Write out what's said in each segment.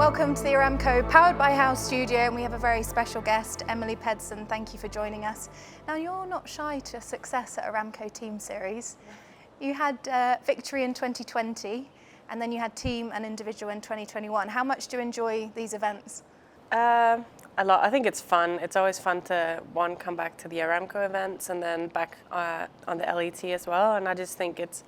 welcome to the Aramco Powered by House studio, and we have a very special guest, Emily Pedersen. Thank you for joining us. Now, you're not shy to success at Aramco Team Series. You had victory in 2020, and then you had team and individual in 2021. How much do you enjoy these events? A lot. I think it's fun. It's always fun to, come back to the Aramco events and then back on the LET as well. And I just think it's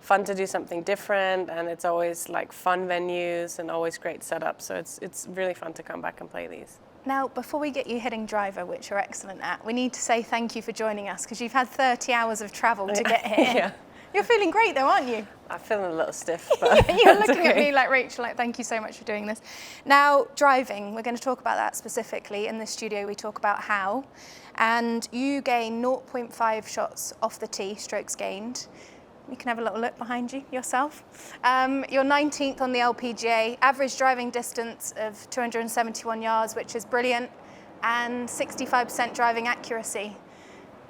fun to do something different, and it's always like fun venues and always great setup. So it's really fun to come back and play these. Now, before we get you hitting driver, which you're excellent at, we need to say thank you for joining us, because you've had 30 hours of travel to get here. Yeah. You're feeling great though, aren't you? I'm feeling a little stiff, but you're looking at me like, Rachel, like, thank you so much for doing this. Now, driving, we're going to talk about that specifically. In the studio, we talk about how. And you gain 0.5 shots off the tee, strokes gained. You can have a little look behind you yourself. You're 19th on the LPGA, average driving distance of 271 yards, which is brilliant, and 65% driving accuracy.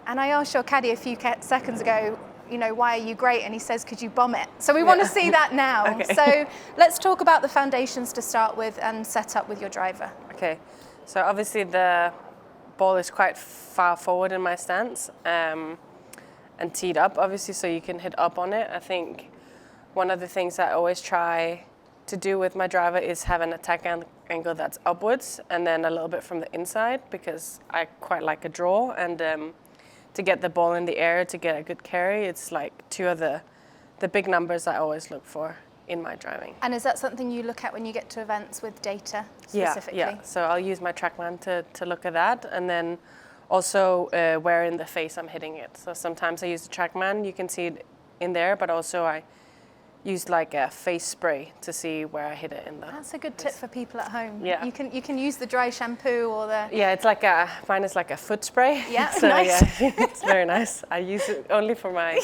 And I asked your caddy a few seconds ago, you know, why are you great? And he says, could you bomb it? So we want to see that now. Okay. So let's talk about the foundations to start with and set up with your driver. Okay, so obviously the ball is quite far forward in my stance. And teed up, obviously, so you can hit up on it. I think one of the things I always try to do with my driver is have an attack angle that's upwards and then a little bit from the inside, because I quite like a draw. And to get the ball in the air, to get a good carry, it's like two of the big numbers I always look for in my driving. And is that something you look at when you get to events with data specifically? Yeah. So I'll use my TrackMan to look at that, and then also where in the face I'm hitting it. So sometimes I use the TrackMan, you can see it in there, but also I use like a face spray to see where I hit it in the... That's a good tip for people at home. Yeah. You can use the dry shampoo or the... Yeah, it's like mine is like a foot spray. Yeah, so nice. Yeah, it's very nice. I use it only for my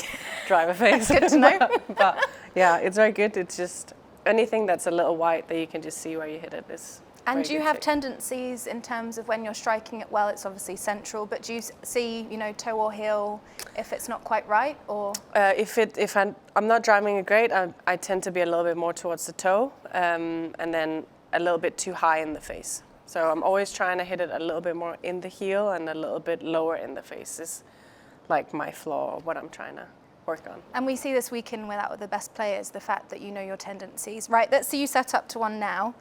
driver face. That's good to know. But yeah, it's very good. It's just anything that's a little white that you can just see where you hit it is... And do you have tendencies in terms of when you're striking it well? It's obviously central, but do you see, you know, toe or heel if it's not quite right, or? If I'm not driving it great, I tend to be a little bit more towards the toe, and then a little bit too high in the face. So I'm always trying to hit it a little bit more in the heel and a little bit lower in the face is like my flaw, what I'm trying to work on. And we see this week in with the best players, the fact that you know your tendencies. Right, let's see you set up to one now.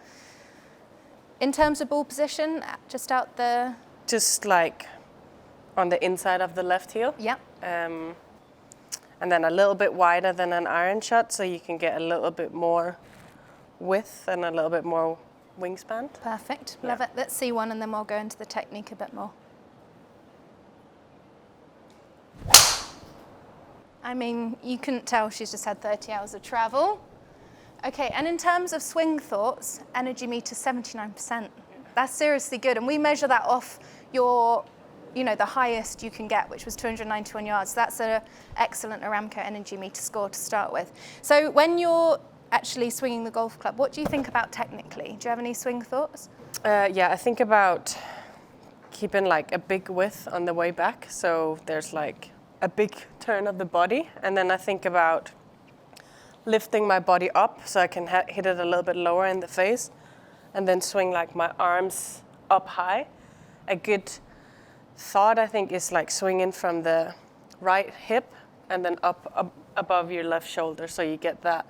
In terms of ball position, just out the... Just like on the inside of the left heel. Yep. And then a little bit wider than an iron shot, so you can get a little bit more width and a little bit more wingspan. Perfect, love it. Let's see one and then we'll go into the technique a bit more. I mean, you couldn't tell she's just had 30 hours of travel. Okay, and in terms of swing thoughts, energy meter 79%. That's seriously good, and we measure that off your, you know, the highest you can get, which was 291 yards. That's an excellent Aramco energy meter score to start with. So when you're actually swinging the golf club, what do you think about technically? Do you have any swing thoughts? Yeah, I think about keeping like a big width on the way back, so there's like a big turn of the body, and then I think about lifting my body up so I can hit it a little bit lower in the face, and then swing like my arms up high. A good thought, I think, is like swinging from the right hip and then up above your left shoulder, so you get that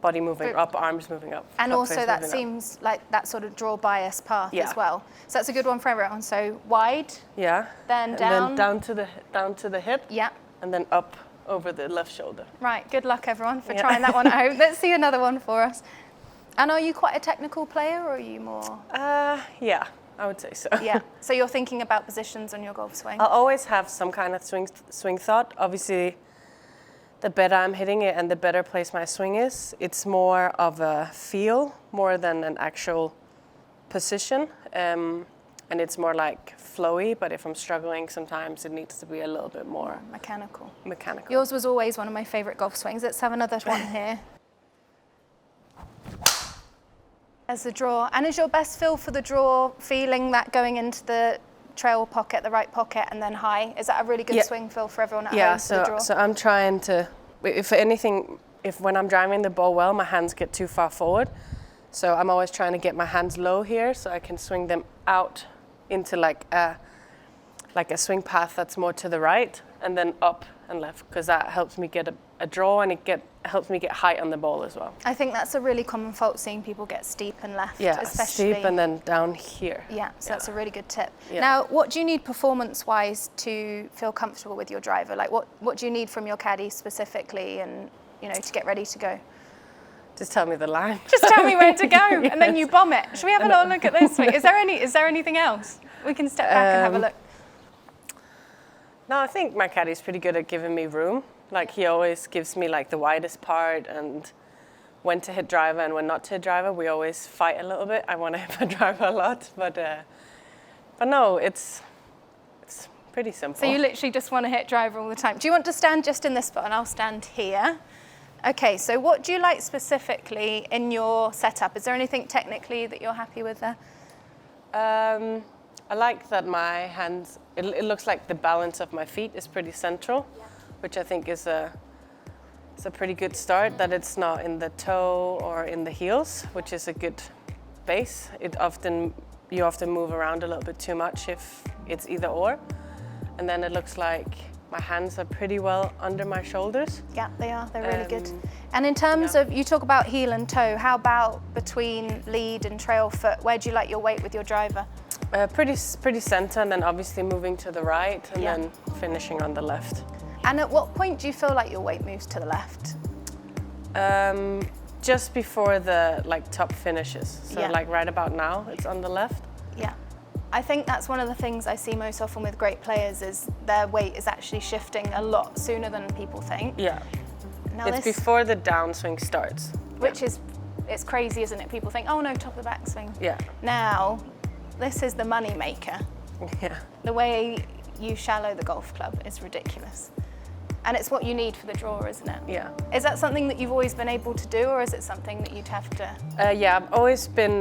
body moving up, arms moving up. And also that seems like that sort of draw bias path as well. So that's a good one for everyone. So wide. Yeah. Then down. And then down to the hip. Yeah. And then up over the left shoulder. Right, good luck everyone for trying that one at home. Let's see another one for us. And are you quite a technical player, or are you more? Yeah, I would say so. Yeah, so you're thinking about positions on your golf swing? I'll always have some kind of swing thought. Obviously, the better I'm hitting it and the better place my swing is, it's more of a feel more than an actual position. And it's more like flowy, but if I'm struggling, sometimes it needs to be a little bit more mechanical. Yours was always one of my favorite golf swings. Let's have another one here. As the draw. And is your best feel for the draw feeling that going into the trail pocket, the right pocket, and then high? Is that a really good swing feel for everyone at home? Yeah, so I'm trying to, if anything, if when I'm driving the ball well, my hands get too far forward. So I'm always trying to get my hands low here so I can swing them out into like a swing path that's more to the right and then up and left, because that helps me get a draw, and it helps me get height on the ball as well. I think that's a really common fault, seeing people get steep and left, Yeah, especially. steep and then down here. Yeah, so that's a really good tip. Yeah. Now, what do you need performance-wise to feel comfortable with your driver? Like, what do you need from your caddy specifically, and to get ready to go? Just tell me the line. Just tell me where to go, Yes. and then you bomb it. Should we have a little look at this? Is there anything else? We can step back and have a look. No, I think my caddy's pretty good at giving me room. Like, he always gives me like the widest part and when to hit driver and when not to hit driver. We always fight a little bit. I want to hit my driver a lot, but no, it's pretty simple. So you literally just want to hit driver all the time. Do you want to stand just in this spot, and I'll stand here? Okay, so what do you like specifically in your setup? Is there anything technically that you're happy with there? I like that my hands, it looks like the balance of my feet is pretty central, which I think is a pretty good start, that it's not in the toe or in the heels, which is a good base. You often move around a little bit too much if it's either or. And then it looks like my hands are pretty well under my shoulders. Yeah, they are. They're really good. And in terms of, you talk about heel and toe, how about between lead and trail foot? Where do you like your weight with your driver? Pretty center, and then obviously moving to the right, and then finishing on the left. And at what point do you feel like your weight moves to the left? Just before the top finishes. So right about now, it's on the left. Yeah. I think that's one of the things I see most often with great players, is their weight is actually shifting a lot sooner than people think. Yeah. Now it's before the downswing starts. Which is, it's crazy, isn't it? People think, oh no, top of the backswing. Yeah. Now, this is the money maker. Yeah. The way you shallow the golf club is ridiculous. And it's what you need for the draw, isn't it? Yeah. Is that something that you've always been able to do, or is it something that you'd have to? Yeah, I've always been,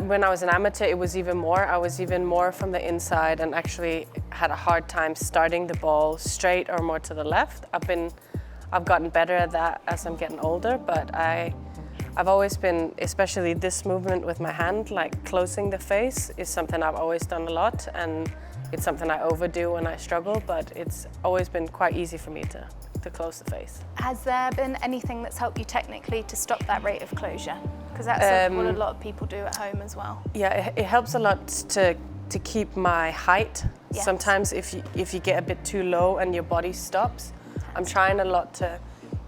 when I was an amateur, it was even more. I was even more from the inside and actually had a hard time starting the ball straight or more to the left. I've gotten better at that as I'm getting older, but I've always been, especially this movement with my hand, like closing the face, is something I've always done a lot, and it's something I overdo when I struggle, but it's always been quite easy for me to close the face. Has there been anything that's helped you technically to stop that rate of closure? Because that's what a lot of people do at home as well. Yeah, it helps a lot to keep my height. Yes. Sometimes if you get a bit too low and your body stops, I'm trying a lot to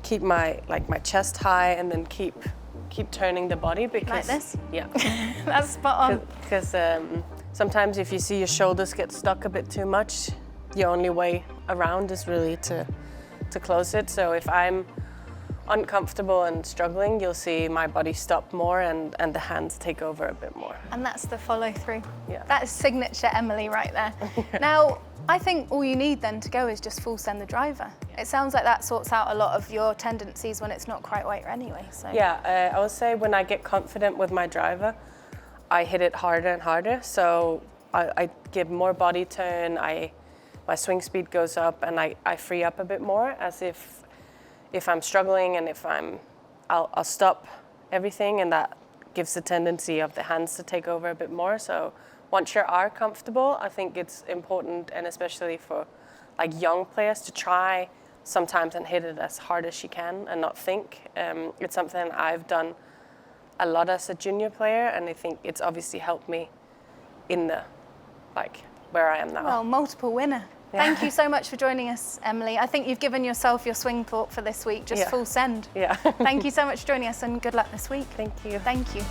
keep my chest high and then keep turning the body, because like this? Yeah. That's spot on. Because sometimes if you see your shoulders get stuck a bit too much, the only way around is really to close it. So if I'm uncomfortable and struggling, you'll see my body stop more and the hands take over a bit more. And that's the follow through. Yeah. That is signature Emily right there. Now, I think all you need then to go is just full send the driver. It sounds like that sorts out a lot of your tendencies when it's not quite right anyway. So. Yeah, I would say when I get confident with my driver, I hit it harder and harder. So I give more body turn, my swing speed goes up, and I free up a bit more, as if I'm struggling and I'll stop everything, and that gives the tendency of the hands to take over a bit more. So once you are comfortable, I think it's important, and especially for young players, to try sometimes and hit it as hard as you can and not think. It's something I've done a lot as a junior player, and I think it's obviously helped me in the where I am now. Well, multiple winner. Yeah. Thank you so much for joining us, Emily. I think you've given yourself your swing thought for this week, just full send. Yeah. Thank you so much for joining us, and good luck this week. Thank you. Thank you.